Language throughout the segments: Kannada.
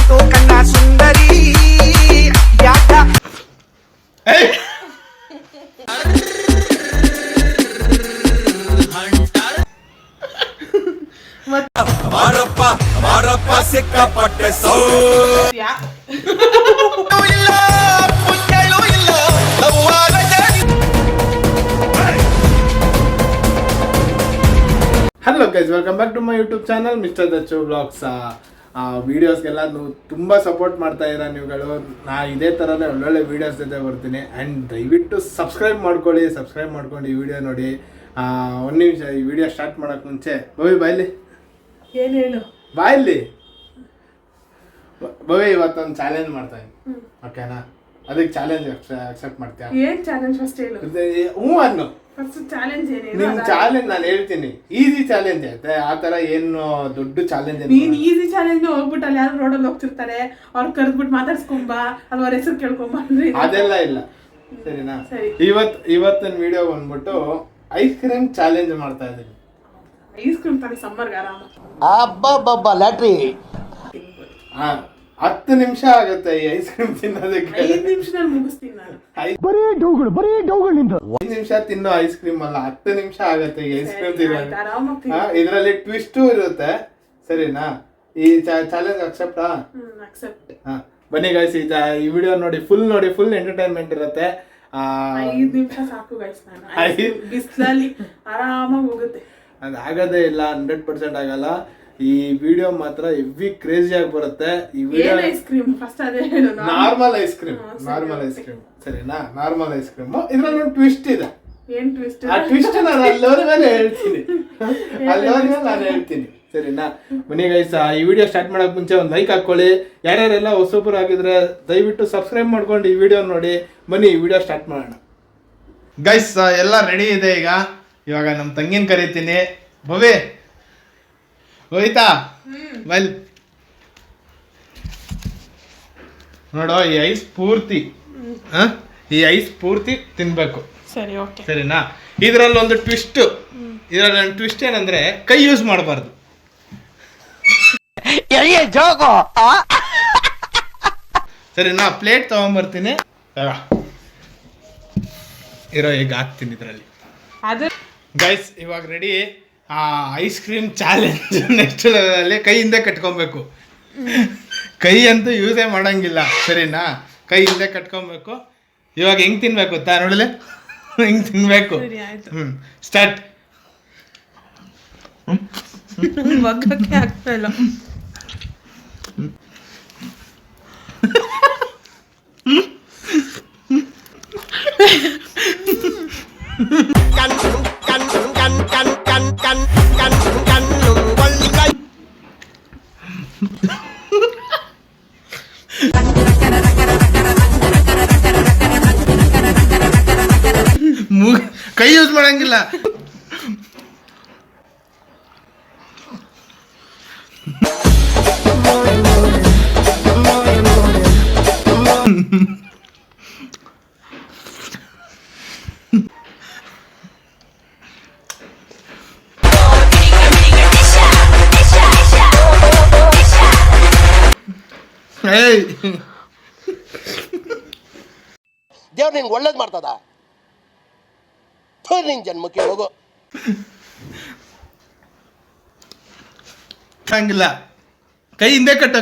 तो कन्या सुंदरी यादा ಮಾರಪ್ಪ ಸಿಕ್ಕಾಪಟ್ಟೆ so hello guys, welcome back to my YouTube channel mister Dachchu blogs. ವೀಡಿಯೋಸ್ಗೆಲ್ಲ ತುಂಬ ಸಪೋರ್ಟ್ ಮಾಡ್ತಾ ಇದ್ದೀರಾ ನೀವುಗಳು. ಇದೇ ಥರನೇ ಒಳ್ಳೊಳ್ಳೆ ವೀಡಿಯೋಸ್ ಜೊತೆ ಬರ್ತೀನಿ. ಆ್ಯಂಡ್ ದಯವಿಟ್ಟು ಸಬ್ಸ್ಕ್ರೈಬ್ ಮಾಡ್ಕೊಂಡು ಈ ವಿಡಿಯೋ ನೋಡಿ. ಒಂದು ನಿಮಿಷ, ಈ ವಿಡಿಯೋ ಸ್ಟಾರ್ಟ್ ಮಾಡೋಕ್ಕೆ ಮುಂಚೆ ಬಾಯ್ಲಿ ಏನು ಹೇಳು ಬಾಯಲ್ಲಿ ಇವತ್ತೊಂದು ಚಾಲೆಂಜ್ ಮಾಡ್ತಾ ಇದ್ದೀನಿ, ಓಕೆನಾ? ಅದಕ್ಕೆ ಚಾಲೆಂಜ್ ಅಕ್ಸೆಪ್ಟ್ ಮಾಡ್ತೀಯಾ? ಏನು ಚಾಲೆಂಜ್ ಫಸ್ಟ್ ಹೇಳು. ಹ್ಞೂ ಅನ್ನು ಫಸ್ಟ್ ಚಾಲೆಂಜ್ ಏನೇನು ನಿಮ್ ಚಾಲೆಂಜ್ ನಾನು ಹೇಳ್ತೀನಿ. ಈಸಿ ಚಾಲೆಂಜ್ ಐತೆ, ಆ ತರ ಏನು ದೊಡ್ಡ ಚಾಲೆಂಜ್. ನೀನ್ ಈಸಿ ಚಾಲೆಂಜ್ ಹೋಗ್ಬಿಟ್ಟು ಅಲ್ಲಿ ಯಾರು ರೋಡಲ್ಲಿ ಹೋಗ್ತಿರ್ತಾರೆ, ಅವ್ರು ಕರೆದ್ಬಿಟ್ಟು ಮಾತಾಡ್ಸ್ಕೊಂಬ, ಅದು ಅವ್ರ ಹೆಸರು ಕೇಳ್ಕೊಂಬ ಅಂದ್ರೆ ಅದೆಲ್ಲ ಇಲ್ಲ, ಸರಿನಾ? ಸರಿ. ಇವತ್ತಿನ ವಿಡಿಯೋ ಬಂದ್ಬಿಟ್ಟು ಐಸ್ ಕ್ರೀಮ್ ಚಾಲೆಂಜ್ ಮಾಡ್ತಾ ಇದ್ದೀನಿ. ಐಸ್ ಕ್ರೀಮ್ ತಾನೆ ಸಮ್ಮರ್ಗೆ ಆರಾಮ. ಅಬ್ಬಬ್ಬಬ್ಬ ಲ್ಯಾಟ್ರಿ. 10 ನಿಮಿಷ ಆಗುತ್ತೆ ಈ ಐಸ್ ಕ್ರೀಮ್ ತಿನ್ನೋದಕ್ಕೆ. 5 ನಿಮಿಷದಲ್ಲಿ ಮುಗಿಸ್ತೀನಿ ನಾನು. 5 ನಿಮಿಷ ತಿನ್ನೋ ಐಸ್ ಕ್ರೀಮ್ ಅಲ್ಲ, 10 ನಿಮಿಷ ಆಗುತ್ತೆ ಈ ಐಸ್ ಕ್ರೀಮ್ ತಿನ್ನೋದು. ಇದರಲ್ಲಿ ಟ್ವಿಸ್ಟು ಇರುತ್ತೆ, ಸರಿನಾ? ಈ ಚಾಲೆಂಜ್ ಅಕ್ಸೆಪ್ಟಾ? ಅಕ್ಸೆಪ್ಟ್. ಬನ್ನಿ ಗೈಸ್, ಈ ವಿಡಿಯೋ ನೋಡಿ, ಫುಲ್ ಎಂಟರ್ಟೈನ್ಮೆಂಟ್ ಇರುತ್ತೆ. 5 ನಿಮಿಷ ಸಾಕು ಗೈಸ್, ನಾನು ಬಿಸಿಲಲ್ಲಿ ಆರಾಮಾಗಿ ಹೋಗುತ್ತೆ. ಅದಾಗದೇ ಇಲ್ಲ, 100% ಆಗಲ್ಲ. ಈ ವಿಡಿಯೋ ಮಾತ್ರ ಹೆವಿ ಕ್ರೇಜಿ ಆಗಿ ಬರುತ್ತೆ. ಈ ವಿಡಿಯೋ ಐಸ್ ಕ್ರೀಮ್ ಫಸ್ಟ್ ಅದೇ ಹೇಳು. ನಾರ್ಮಲ್ ಐಸ್ ಕ್ರೀಮ್, ಸರಿನಾ? Normal ice cream. ಇದ್ರಲ್ಲಿ ಒಂದು ಟ್ವಿಸ್ಟ್ ಇದೆ. ಏನ್ ಟ್ವಿಸ್ಟ್? ಆ ಟ್ವಿಸ್ಟ್ ನಾನು ಅಲ್ಲೋದ್ಮೇಲೆ ಹೇಳ್ತೀನಿ, ನಾನು ಹೇಳ್ತೀನಿ, ಸರಿನಾ? ಬನ್ನಿ ಗೈಸ್, ಈ ವಿಡಿಯೋ ಸ್ಟಾರ್ಟ್ ಮಾಡಕ್ ಮುಂಚೆ ಒಂದು ಲೈಕ್ ಹಾಕೊಳ್ಳಿ. ಯಾರ್ಯಾರೆಲ್ಲ ಹೊಸಬ್ರು ಆಗಿದ್ರೆ ದಯವಿಟ್ಟು ಸಬ್ಸ್ಕ್ರೈಬ್ ಮಾಡ್ಕೊಂಡು ಈ ವಿಡಿಯೋ ನೋಡಿ. ಬನ್ನಿ ಈ ವಿಡಿಯೋ ಸ್ಟಾರ್ಟ್ ಮಾಡೋಣ. ಗೈಸ್, ಎಲ್ಲ ರೆಡಿ ಇದೆ. ಇವಾಗ ನಮ್ಮ ತಂಗಿನ ಕರಿತೀನಿ. ಭವ್ಯ ಹೋಯ್ತಾ? ವೆಲ್ ನೋಡೋ, ಈ ಐಸ್ ಪೂರ್ತಿ ತಿನ್ಬೇಕು, ಸರಿ, ಓಕೆ, ಸರಿನಾ? ಇದರಲ್ಲಿ ಒಂದು ಟ್ವಿಸ್ಟ್ ಏನಂದ್ರೆ ಕೈ ಯೂಸ್ ಮಾಡಬಾರ್ದು. ಸರಿನಾ? ಪ್ಲೇಟ್ ತಗೊಂಡ್ಬರ್ತೀನಿ, ಈಗ ಹಾಕ್ತೀನಿ ಇದರಲ್ಲಿ. ಗೈಸ್, ಇವಾಗ ready. Ice cream challenge next ಲೆವೆಲಲ್ಲಿ ಕೈಯಿಂದ ಕಟ್ಕೊಬೇಕು. ಕೈ ಅಂತೂ ಯೂಸೇ ಮಾಡಂಗಿಲ್ಲ, ಸರಿನಾ? ಕೈ ಹಿಂದೆ ಕಟ್ಕೊಬೇಕು. ಇವಾಗ ಹೆಂಗ್ ತಿನ್ಬೇಕು ಗೊತ್ತಾ? ನೋಡಲೆ ಹೆಂಗ್ ತಿನ್ಬೇಕು. ಸ್ಟಾರ್ಟ್. ಒಗ್ಗಕ್ಕೆ ಆಗ್ತಾ ಇಲ್ಲ. ಕೈ ಯೂಸ್ ಮಾಡಂಗಿಲ್ಲ. ದೇವ್ರು ನಿಂಗೆ ಒಳ್ಳೇದು ಮಾಡ್ತದ? ನಿನ್ ಜನ್ಮಕ್ಕೆ ಹೋಗೋ. ಹಂಗಿಲ್ಲ, ಕೈ ಹಿಂದೆ ಕಟ್ಟು.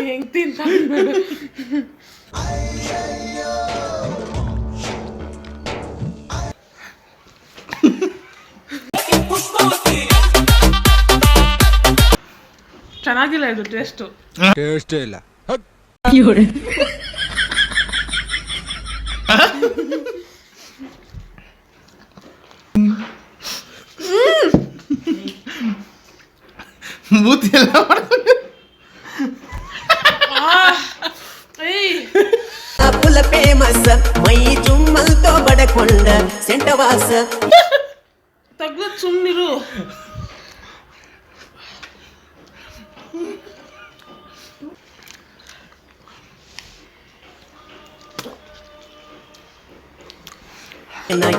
ಹೆಂಗ್ ತಿಂತ ಚೆನ್ನಾಗಿಲ್ಲ ಇದು ಟೇಸ್ಟ್ ಇಲ್ಲ. ಮೂತಿ ಎಲ್ಲ ಪುಲ ಫೇಮಸ್ ಮೈ ಚುಮ್ಮಲ್ತೋ ಬಡಕೊಂಡ ಸೆಂಟವಾಸ ತಗ್ಲ ಸುಮ್ನಿರು.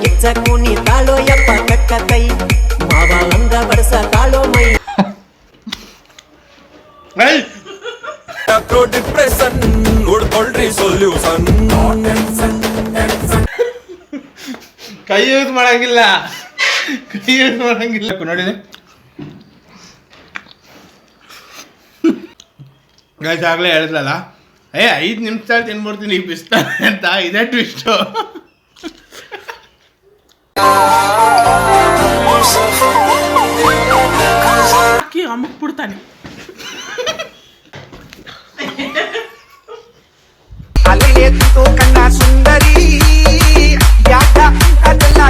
ಗಿಚ್ಚ ಕೂನಿ ತಾಳೋ ಯಪ್ಪ ಕಕ್ಕ ಕೈ ಮಾವ ಅಂದ ಬಡಸ ತಾಳೋ ಮೈ. ಯೂಸ್ ಮಾಡಂಗಿಲ್ಲ ನೋಡಿ ಗೈಸ್ ಆಗ್ಲೇ ಹೇಳಿದ್ಲಲ್ಲ 5 ನಿಮಿಷ ತಿನ್ಬಿಡ್ತೀನಿ ಈ ಪಿಸ್ತಾ ಅಂತ ಇದೇ ಟ್ವಿಸ್ಟು ಹಾಕಿ ಅಮ್ಮಕ್ಬಿಡ್ತಾನೆ ಅಲ್ಲೇ ಕೂತು ಕಣ್ಣ ಸುಂದರಿ ಯಾಕ ಅದೆಲ್ಲ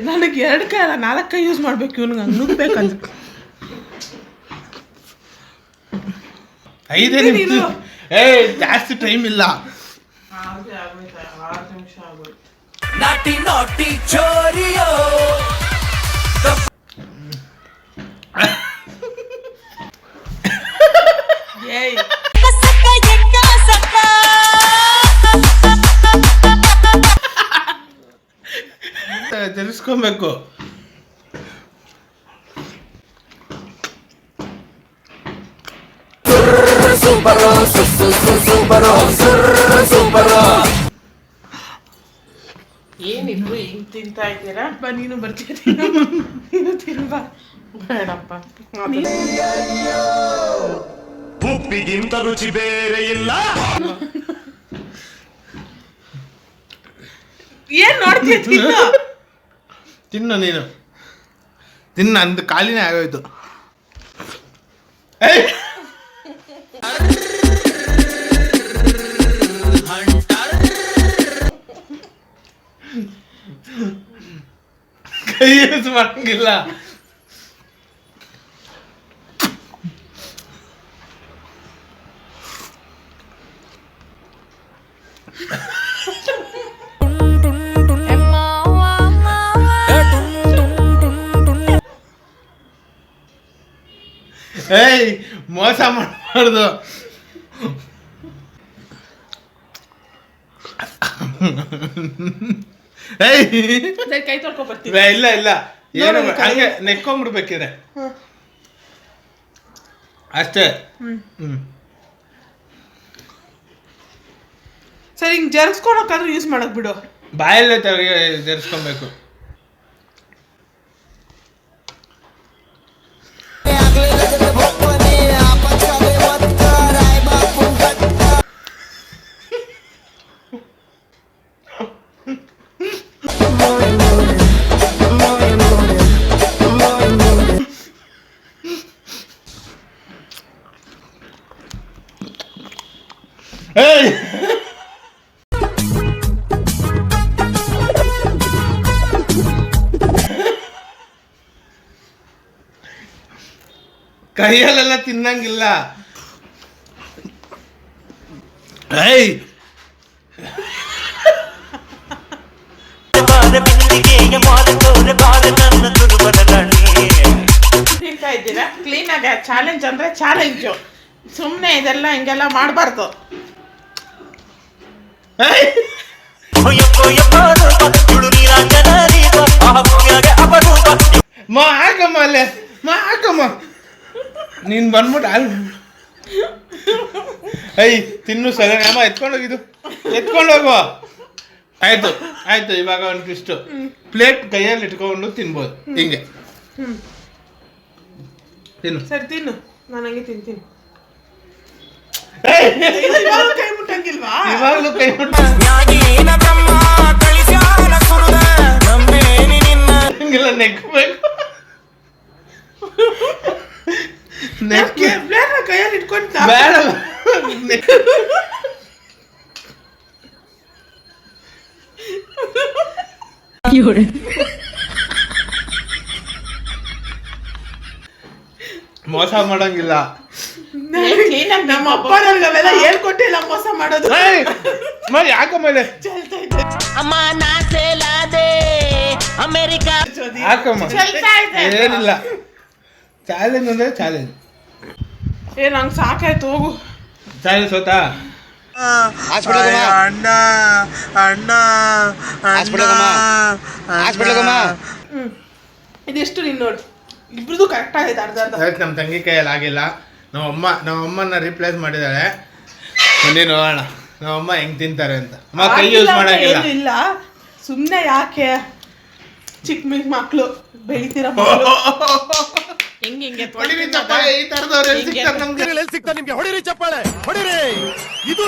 ನನಗೆ 2 ಕೈ ಅಲ್ಲ 4 ಕೈ ಯೂಸ್ ಮಾಡ್ಬೇಕು ಇವ್ನಿಗೆ ಹಂಗೆ ನುಗ್ಬೇಕಂತ 5 ನಿಮಿಷ ಜಾಸ್ತಿ ಟೈಮ್ ಇಲ್ಲ 6 ನಿಮಿಷ ಆಗೋಯ್ತು ನಾಟಿ ನಾಟಿ ಚೋರಿಯೋ ಏಯ್ ತಿಳಿಸ್ಕೊಬೇಕು ಏನಿದ್ರು ಹಿಂಗ್ ತಿಂತಾ ಇದ್ದೀರಾ ಬಾ ನೀನು ಬರ್ತೀರಿ ನೀನು ತಿನ್ಬಾ ಬೇಡಪ್ಪ ಉಪ್ಪಿಗಿಂತ ರುಚಿ ಬೇರೆ ಇಲ್ಲ ಏನ್ ನೋಡ್ತೀಯ ತಿನ್ನು ತಿನ್ನು ನೀನು ತಿನ್ನು ಅಂದು ಖಾಲಿನೇ ಆಗೋಯ್ತು ಕೈ ಯೂಸ್ ಮಾಡಂಗಿಲ್ಲ ಮೋಸ ಮಾಡಬಾರ್ದು ಕೈ ತೊಳ್ಕೊ ಬರ್ತೀನಿ ಇಲ್ಲ ಇಲ್ಲ ಏನು ಹಂಗೆ ನೆಕ್ಕೊಂಬಿಡ್ಬೇಕಿದೆ ಅಷ್ಟೇ ಸರಿ ಹಿಂಗ್ ಜರ್ಸ್ಕೊಳಕ್ಕಾದ್ರೂ ಯೂಸ್ ಮಾಡಕ್ ಬಿಡು ಬಾಯಲ್ಲೇ ಜರ್ಸ್ಕೊಬೇಕು ಕೈಯಲ್ಲೆಲ್ಲ ತಿನ್ನಂಗಿಲ್ಲ ತಿಂತಾ ಇದ್ದೀರಾ ಕ್ಲೀನ್ ಆಗಿ ಚಾಲೆಂಜ್ ಅಂದ್ರೆ ಚಾಲೆಂಜು ಸುಮ್ಮನೆ ಇದೆಲ್ಲ ಹಿಂಗೆಲ್ಲ ಮಾಡಬಾರ್ದು ಹಾಕಮ್ಮ ಅಲ್ಲೇ ಹಾಕಮ್ಮ ನೀನ್ ಬಂದ್ಬಿಟ್ಟು ತಿನ್ನು ಸರಿ ಅಮ್ಮ ಎತ್ಕೊಂಡೋಗಿದ್ದು ಎತ್ಕೊಂಡೋಗುವ ಆಯ್ತು ಆಯ್ತು ಇವಾಗ ಒಂದಿಷ್ಟು ಪ್ಲೇಟ್ ಕೈಯಲ್ಲಿ ಇಟ್ಕೊಂಡು ತಿನ್ಬೋದು ಹಿಂಗೆ ತಿನ್ನು ಸರಿ ತಿನ್ನು ನಾನು ಹಂಗೆ ತಿಂತೀನಿ ಕೈ ಮುಟ್ಟಂಗಿಲ್ವಾ ಇವಾಗಲೂ ಕೈ ಹಿಂಗೆಲ್ಲ ನೆಕ್ಬೇಕು ಕೈಯಲ್ಲಿ ಇಟ್ಕೊಂತ ಬೇಡ ಮೋಸ ಮಾಡಂಗಿಲ್ಲ ನಮ್ಮ ಅಪ್ಪ ನನಗೆ ಅವೆಲ್ಲ ಹೇಳ್ಕೊಟ್ಟಿಲ್ಲ ಮೋಸ ಮಾಡೋದು ಯಾಕಮ್ಮ ಅಮ್ಮ ನಾಸೆಲಾದೆ ಅಮೆರಿಕಾ ಹಾಕಮ್ಮ ಏನಿಲ್ಲ ಚಾಲೆಂಜ್ ಅಂದ್ರೆ ಚಾಲೆಂಜ್ ನಂಗೆ ಸಾಕಾಯ್ತು ಹೋಗು ಚಾಲೆಂಜ್ ಸೋತಾ ಇದೆಷ್ಟು ನೀನು ನೋಡಿ ಇಬ್ರದು ಕರೆಕ್ಟ್ ಆಗಿದೆ ಅರ್ಧ ಅರ್ಧ ನಮ್ಮ ತಂಗಿ ಕೈಯಲ್ಲಿ ಆಗಿಲ್ಲ ನಮ್ಮ ಅಮ್ಮನ ರಿಪ್ಲೇಸ್ ಮಾಡಿದ್ದಾಳೆ ನೀನು ನೋಡೋಣ ನಮ್ಮಮ್ಮ ಹೆಂಗ್ ತಿಂತಾರೆ ಅಂತ ಅಮ್ಮ ಕೈ ಯೂಸ್ ಮಾಡಂಗಿಲ್ಲ. ಏನು ಇಲ್ಲ, ಸುಮ್ಮನೆ ಯಾಕೆ ಚಿಕ್ಕ ಮಕ್ಕಳು ಬೆಳಿತೀರ ಮಕ್ಕಳು ಹಿಂಗೆ ಹೊಡಿರಿ ಚಪ್ಪಾಳೆ, ಈ ತರದವ್ರು ಎಲ್ಲಿ ಸಿಗ್ತಾರೆ ನಮ್ಗೆ? ಎಲ್ಲಿ ಸಿಗ್ತಾರೆ ನಿಮ್ಗೆ? ಹೊಡಿರಿ ಚಪ್ಪಾಳೆ, ಹೊಡಿರಿ. ಇದು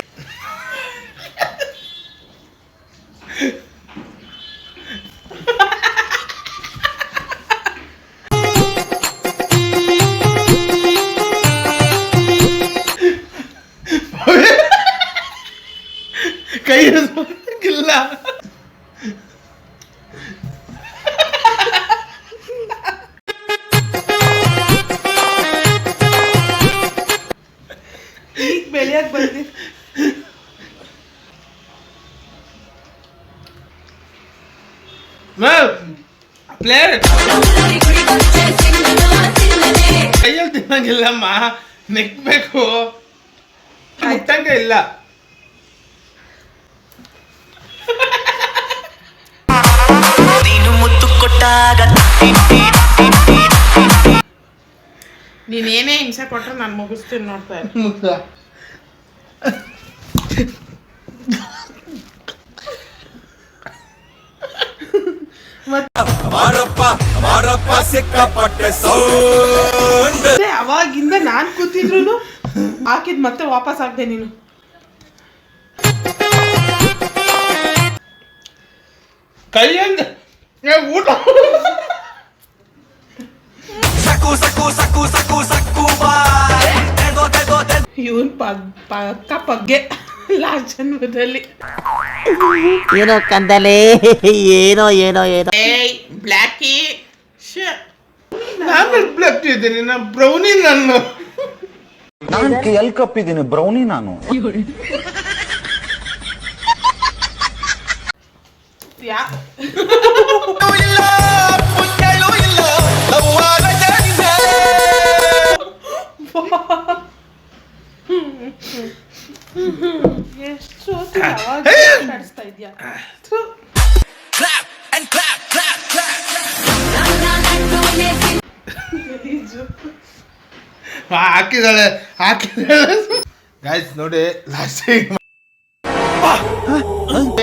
ಕೈ ಯೂಸ್ ಮಾಡಂಗಿಲ್ಲ. ಈಗ ಬೆಳೆಯಕ್ ಬಂದಿ ಪ್ಲೇಟ್ ಕೈಯಲ್ಲಿ ತಿನ್ನಂಗಿಲ್ಲಮ್ಮ, ನೆಕ್ಬೇಕು, ಮುಟ್ಟಂಗೆ ಇಲ್ಲ. ನೀನು ಮುತ್ತು ಕೊಟ್ಟಾಗ ನೀನೇನೇ ಹಿಂಸೆ ಕೊಟ್ರೆ ನಾನು ಮುಗಿಸ್ತೀನಿ ನೋಡ್ತಾ ಇರು. ಮಾರಪ್ಪ ಸಿಕ್ಕಾಪಟ್ಟೆ ಸೌಂಡ್. ಮತ್ತೆ ಅವಾಗಿಂದ ನಾನ್ ಕೂತಿದ್ರು ಹಾಕಿದ್ ಮತ್ತೆ ವಾಪಸ್ ಆಗ್ದೆ ನೀನು. ಕೈಯಂದ ಊಟ ಸಕ್ಕು ಸಕ್ಕು ಸಕ್ಕು ಸಕ್ಕು ಸಕ್ಕು ಬಾಯ್. ಇವನ್ ಪಕ್ಕ ಪಗ್ಗೆ ಲಾಸ್ಟ್ ಜನ್ಮದಲ್ಲಿ. ಏನೋ ಕಂದಲೆ, ಏನೋ ಏನೋ ಏನೋ. ಏಯ್ ಬ್ಲ್ಯಾಕಿ ನಾನು ಬ್ಲಕ್ ಇದ್ದೀನಿ, ನಾನು ಬ್ರೌನಿ. ನಾನು ಎಲ್ ಕಪ್ಪಿದ್ದೀನಿ ಬ್ರೌನಿ ನಾನು. ಯಾ ಎಷ್ಟು ನಡೆಸ್ತಾ ಇದ್ಯಾ? ಹಾಕಿದಾಳೆ. ಗಾಯ್ಸ್ ನೋಡಿ, ಲಾಸ್ಟ್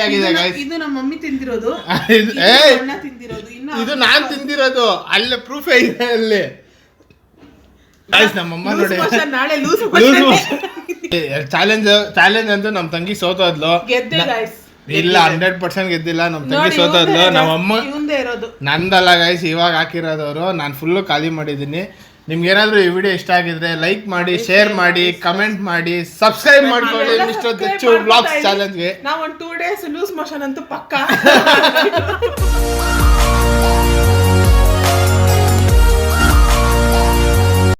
ಆಗಿದೆ ಗಾಯ್ಸ್. ಇದು ನಮ್ಮ ಮಮ್ಮಿ ತಿಂದಿರೋದು, ಅಣ್ಣ ತಿಂದಿರೋದು, ಇದು ನಾನ್ ತಿಂದಿರೋದು. ಅಲ್ಲೇ ಪ್ರೂಫ್ ಇದೆ ಅಲ್ಲಿ ಗಾಯ್ಸ್. ನಮ್ಮಮ್ಮ ನೋಡಿ ನಾಳೆ ಲೂಸ್ ಚಾಲೆಂಜ್ ಅಂತೂ ನಮ್ ತಂಗಿ ಸೋತೋದ್ಲು. ಗೆದ್ದೆ ಗಾಯ್ಸ್. ಇಲ್ಲ 100% ಗೆದ್ದಿಲ್ಲ, ನಮ್ ತಂಗಿ ಸೋತೋದ್ಲು. ನಮ್ಮಮ್ಮ ಇವಂದೇ ಇರೋದು, ನಂದಲ್ಲ ಗಾಯ್ಸ್, ಇವಾಗ ಹಾಕಿರೋದವ್ರು. ನಾನು ಫುಲ್ಲು ಖಾಲಿ ಮಾಡಿದ್ದೀನಿ. ನಿಮ್ಗೆ ಏನಾದ್ರು ಈ ವಿಡಿಯೋ ಇಷ್ಟ ಆಗಿದ್ರೆ ಲೈಕ್ ಮಾಡಿ, ಶೇರ್ ಮಾಡಿ, ಕಮೆಂಟ್ ಮಾಡಿ, ಸಬ್ಸ್ಕ್ರೈಬ್ ಮಾಡ್ಕೊಳ್ಳಿ ಮಿಸ್ಟರ್ ದಚ್ಚು ವ್ಲಾಗ್ಸ್ ಚಾಲೆಂಜ್ಗೆ. ನಾವು ಒಂದು 2 days ಲೂಸ್ ಮೋಷನ್ ಅಂತೂ ಪಕ್ಕ.